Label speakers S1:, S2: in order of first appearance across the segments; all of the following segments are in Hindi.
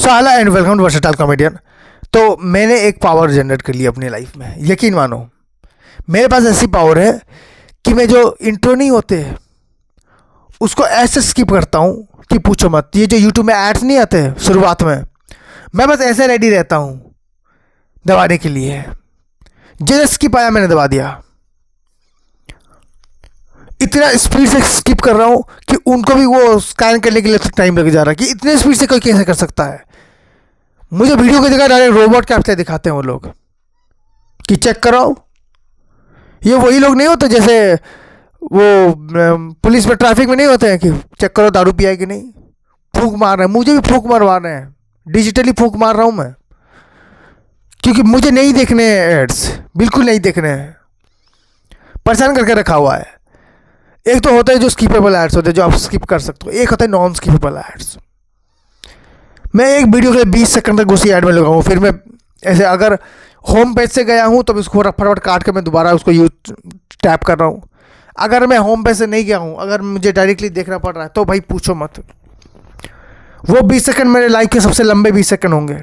S1: So hello and welcome to versatile comedian. तो मैंने एक पावर जनरेट कर ली अपनी लाइफ में, यकीन मानो। मेरे पास ऐसी पावर है कि मैं जो इंट्रो नहीं होते उसको ऐसे स्किप करता हूँ कि पूछो मत। ये जो यूट्यूब में एड्स नहीं आते शुरुआत में, मैं बस ऐसे रेडी रहता हूँ दबाने के लिए। जैसे स्किप आया मैंने दबा दिया। इतना स्पीड से स्किप कर रहा हूँ कि उनको भी वो स्कैन करने के लिए टाइम लग जा रहा है कि इतने स्पीड से कोई कैसे कर सकता है। मुझे वीडियो की जगह डायरेक्ट रोबोट कैप्चर दिखाते हैं वो लोग कि चेक कराओ। ये वही लोग नहीं होते जैसे वो पुलिस में ट्रैफिक में नहीं होते हैं कि चेक करो दारू पिया है कि नहीं। फूंक मार रहे हैं, मुझे भी फूंक मरवा रहे हैं। डिजिटली फूंक मार रहा हूँ मैं, क्योंकि मुझे नहीं देखने हैं एड्स, बिल्कुल नहीं देखने हैं। परेशान करके रखा हुआ है। एक तो होता है जो स्किपेबल एड्स होते हैं जो आप स्किप कर सकते हो, एक होता है नॉन स्किपेबल एड्स। मैं एक वीडियो के लिए 20 सेकंड तक उसी ऐड में लगाऊँ, फिर मैं ऐसे अगर होम पेज से गया हूँ तो उसको फटाफट काट के मैं दोबारा उसको यूज टैप कर रहा हूँ। अगर मैं होम पेज से नहीं गया हूँ, अगर मुझे डायरेक्टली देखना पड़ रहा है तो भाई पूछो मत। वो 20 सेकंड मेरे लाइफ के सबसे लंबे 20 सेकंड होंगे।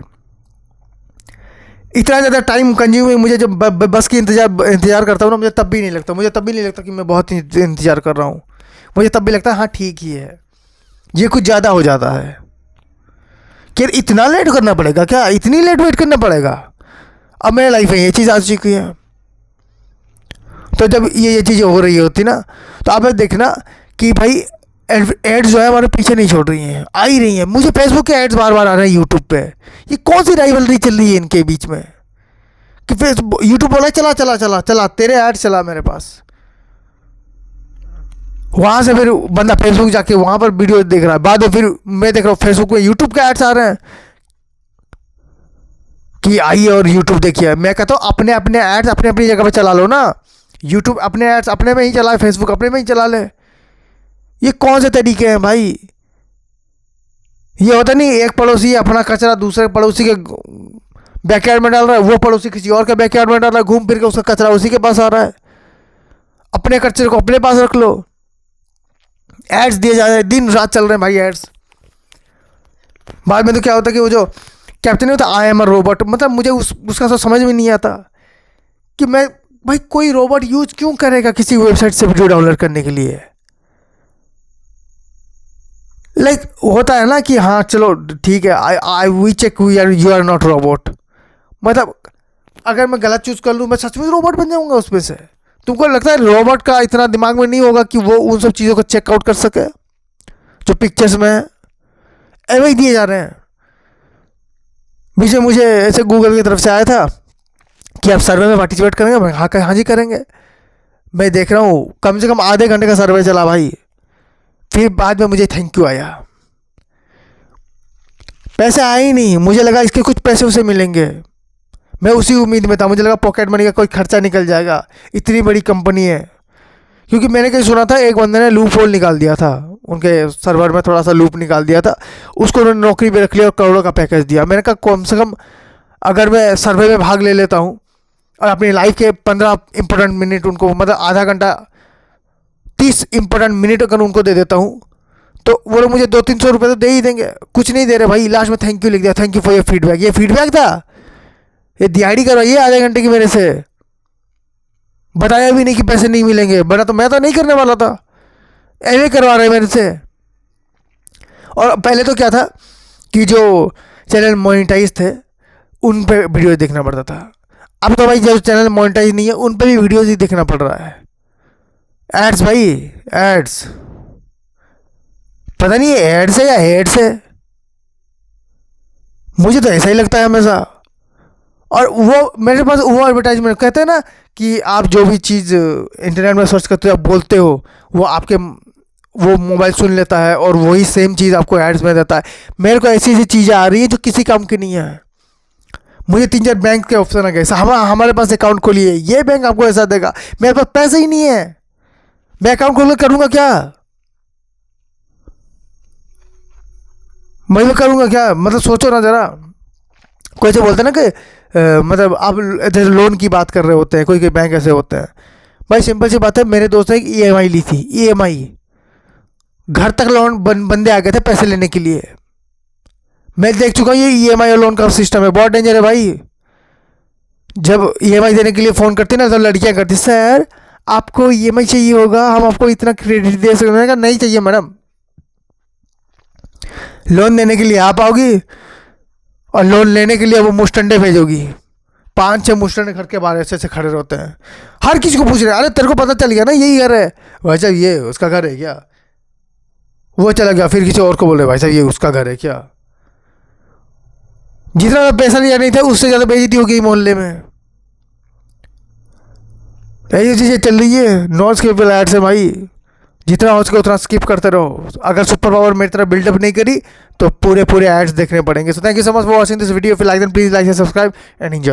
S1: इतना ज़्यादा टाइम कंज्यूमिंग मुझे जब बस की इंतजार करता हूँ ना, मुझे तब भी नहीं लगता कि मैं बहुत ही इंतज़ार कर रहा हूँ। मुझे तब भी लगता है हाँ ठीक ही है। ये कुछ ज़्यादा हो जाता है कि इतना लेट करना पड़ेगा क्या, इतनी लेट वेट करना पड़ेगा। अब मेरे लाइफ में ये चीज़ आ चुकी है। तो जब ये चीज़ें हो रही होती ना, तो आप देखना कि भाई एड्स जो है हमारे पीछे नहीं छोड़ रही हैं, आ ही रही हैं। मुझे फेसबुक के एड्स बार बार आ रहे हैं यूट्यूब पे। ये कौन सी राइवलरी चल रही है इनके बीच में कि फेसबुक यूट्यूब बोला चला चला चला चला तेरे एड्स चला मेरे पास। वहाँ से फिर बंदा फेसबुक जाके वहाँ पर वीडियो देख रहा है, बाद में फिर मैं देख रहा हूँ फेसबुक में यूट्यूब के एड्स आ रहे हैं कि आइए और यूट्यूब देखिए। मैं कहता हूँ अपने अपने एड्स अपने अपनी जगह पर चला लो ना। यूट्यूब अपने एड्स अपने में ही चलाए, फेसबुक अपने में ही चला ले। ये कौन से तरीके हैं भाई। ये होता नहीं एक पड़ोसी अपना कचरा दूसरे पड़ोसी के बैकयार्ड में डाल रहा है, वो पड़ोसी किसी और के बैकयार्ड में डाल रहा है, घूम फिर के उसका कचरा उसी के पास आ रहा है। अपने कचरे को अपने पास रख लो। एड्स दिए जा रहे हैं, दिन रात चल रहे हैं भाई एड्स। बाद में तो क्या होता है कि वो जो कैप्टन नहीं होता आई एम अ रोबोट, मतलब मुझे उसका तो समझ में नहीं आता कि मैं भाई कोई रोबोट यूज क्यों करेगा किसी वेबसाइट से वीडियो डाउनलोड करने के लिए। लाइक होता है ना कि हाँ चलो ठीक है, I we check you are not robot. मतलब अगर मैं गलत चूज कर लूँ मैं सच में रोबोट बन जाऊंगा उसमें से। तुमको लगता है रोबोट का इतना दिमाग में नहीं होगा कि वो उन सब चीज़ों को चेकआउट कर सके जो पिक्चर्स में है। ऐसे ही दिए जा रहे हैं। मुझे ऐसे गूगल की तरफ से आया था कि आप सर्वे में पार्टिसिपेट करेंगे। मैं हाँ जी करेंगे। मैं देख रहा हूँ कम से कम आधे घंटे का सर्वे चला भाई। फिर बाद में मुझे थैंक यू आया। पैसे आए ही नहीं। मुझे लगा इसके कुछ पैसे उसे मिलेंगे, मैं उसी उम्मीद में था। मुझे लगा पॉकेट मनी का कोई खर्चा निकल जाएगा, इतनी बड़ी कंपनी है। क्योंकि मैंने कहीं सुना था एक बंदे ने लूप होल निकाल दिया था, उनके सर्वर में थोड़ा सा लूप निकाल दिया था, उसको उन्होंने नौकरी पे रख लिया और करोड़ों का पैकेज दिया। मैंने कहा कम से कम अगर मैं सर्वे में भाग ले लेता हूँ और अपनी लाइफ के 15 इंपॉर्टेंट मिनट उनको, मतलब आधा घंटा 30 इंपॉर्टेंट मिनट अगर उनको दे देता हूँ तो वो लोग मुझे 200-300 रुपये तो दे ही देंगे। कुछ नहीं दे रहे भाई। लास्ट में थैंक यू लिख दिया, thank you for your feedback. ये फीडबैक था, ये दिहाड़ी करवाइए आधे घंटे की मेरे से। बताया भी नहीं कि पैसे नहीं मिलेंगे, बना तो मैं तो नहीं करने वाला था, ऐसे करवा रहे मेरे से। और पहले तो क्या था कि जो चैनल मोनेटाइज थे उन पे वीडियो देखना पड़ता था। अब तो भाई जो चैनल मोनेटाइज नहीं है उन पे भी वीडियोज ही देखना पड़ रहा है। एड्स भाई एड्स, पता नहीं एड्स है या हेड्स है, मुझे तो ऐसा ही लगता है हमेशा। और वो मेरे पास वो एडवर्टाइजमेंट कहते हैं ना कि आप जो भी चीज़ इंटरनेट में सर्च करते हो आप बोलते हो वो आपके वो मोबाइल सुन लेता है और वही सेम चीज़ आपको एड्स में देता है। मेरे को ऐसी ऐसी चीज़ें आ रही है जो किसी काम की नहीं है। मुझे 3-4 बैंक के ऑप्शन आ गए, हमारे पास अकाउंट खोलिए, ये बैंक आपको ऐसा देगा। मेरे पास पैसे ही नहीं है, मैं अकाउंट खोल कर करूँगा क्या? मैं करूँगा क्या? मतलब सोचो ना ज़रा। कोई से बोलते ना कि मतलब आप जैसे लोन की बात कर रहे होते हैं, कोई बैंक ऐसे होते हैं। भाई सिंपल सी बात है, मेरे दोस्त ने एक EMI ली थी। EMI घर तक लोन बंदे आ गए थे पैसे लेने के लिए। मैं देख चुका हूँ ये ईएमआई और लोन का सिस्टम है, बहुत डेंजर है भाई। जब ईएमआई देने के लिए फ़ोन करती ना तो लड़कियां करती, सर आपको ईएमआई चाहिए होगा, हम आपको इतना क्रेडिट दे सकते हैं। मैंने कहा नहीं चाहिए मैडम, लोन देने के लिए आप आओगी और लोन लेने के लिए वो मुस्टंडे भेजोगी। 5-6 मुस्टंडे घर के बाहर ऐसे ऐसे खड़े रहते हैं, हर किसी को पूछ रहे हैं, अरे तेरे को पता चल गया ना यही घर है? भाई साहब ये उसका घर है क्या? वो चला गया, फिर किसी और को बोले, भाई साहब ये उसका घर है क्या? जितना पैसा लिया नहीं था उससे ज़्यादा बेइज्जती हो गई मोहल्ले में। यही चीज़ें चल रही है। नॉन स्किपेबल एड्स है भाई, जितना हो सके उतना स्किप करते रहो। अगर सुपर पावर मेरी तरह बिल्डअप नहीं करी तो पूरे एड्स देखने पड़ेंगे। So thank you so much for watching this video. If you like then please like and subscribe and enjoy.